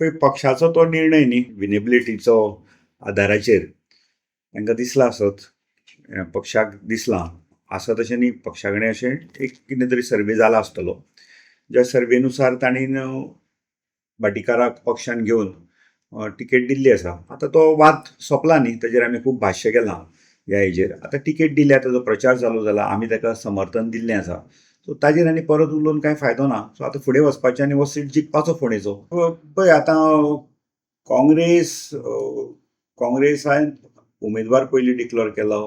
पळय पक्षाचो तो निर्णय न्ही विनेबिलिटीचो आदाराचेर तांकां दिसला आसत पक्षाक दिसलां आसा तशें न्ही पक्षा कडेन अशें एक कितें तरी सर्वे जाला आसतलो ज्या सर्वेनुसार ताणीन भाटीकाराक पक्षान घेवन तिकेट दिल्ली आसा. आतां तो वाद सोंपला न्ही ताजेर आमी खूब भाश्य केलां ह्या हेजेर. आतां तिकेट दिल्या ताजो प्रचार चालू जाला आमी ताका समर्थन दिल्लें आसा. सो ताजेर आनी परत उलोवन कांय फायदो ना. सो आतां फुडें वचपाचें आनी हो सीट जिखपाचो फोंडेचो. पळय आतां काँग्रेसान उमेदवार पयलीं डिक्लेअर केलो.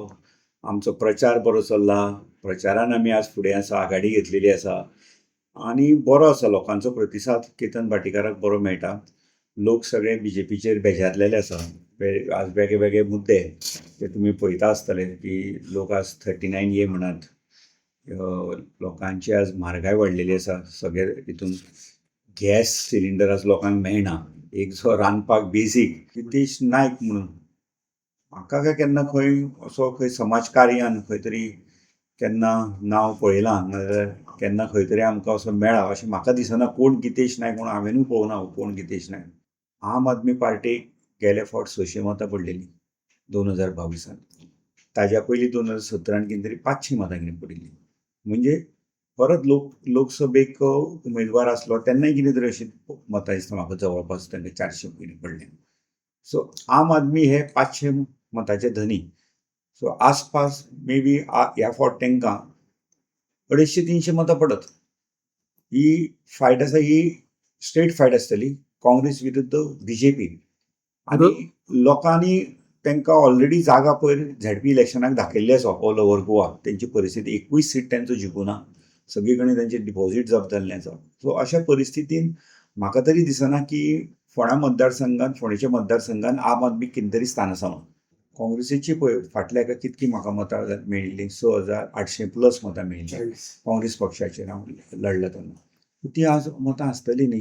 आमचो प्रचार बरो चल्ला. प्रचारान आमी आज फुडें आसा आघाडी घेतलेली आसा आनी बरो आसा लोकांचो प्रतिसाद केतन भाटीकाराक बरो मेळटा. लोक सगळे बीजेपीचेर बेजारलेले आसा. आज वेगळे वेगळे मुद्दे ते तुमी पळयता आसतले की लोक आज 39A म्हणत. लोकांची आज म्हारगाय वाडलेली आसा. सगळे हितून गॅस सिलिंडर आज लोकांक मेळना. एक जो रांदपाक बेजीक नितीश नायक म्हणून म्हाका काय केन्ना खंय असो खंय समाजकार्यान खंय तरी केन्ना नांव पळयलां नाजाल्यार केन्ना खंय तरी आमकां असो मेळ्ळा अशें म्हाका दिसना. कोण गितेश नायक म्हणून हांवेनूय पळोवना कोण गितेश नायक. आम आदमी पार्टीक गेले फावट 600 मतां पडलेलीं 2022 ताज्या पयलीं 2017 कितें तरी 500 मतां कितें पडिल्लीं. म्हणजे परत लोकसभेक उमेदवार आसलो तेन्नाय कितें तरी अशीं मतां दिसता म्हाका जवळपास तांकां 400 कितें पडलें. सो आम आदमी हे 500 मताचे धनी. सो आसपास मे बी ह्या फावट तांकां 250-300 मतां पडत. ही फायट आसा ही स्ट्रेट फायट आसतली काँग्रेस विरुद्ध बीजेपी. आनी लोकांनी तांकां ऑलरेडी जागा पयर झेडपी इलेक्शनाक दाखयल्ली आसा ऑल ओव्हर गोवा. तेंची परिस्थिती 21 सीट तेंचो जिखुना. सगळी कडेन तेंचे डिपॉझीट जप्त जाल्लें आसा. सो अशा परिस्थितीन म्हाका तरी दिसना की फोंडा फोंडेच्या मतदारसंघान आम आदमी कितें तरी स्थान आसा म्हणून. काँग्रेसीची पळय फाटल्या हाका कितकी म्हाका मतां मेळिल्लीं 6800+ मतां मेळिल्लीं काँग्रेस पक्षाचेर हांव लडला तेन्ना. ती आज मतां आसतली न्ही.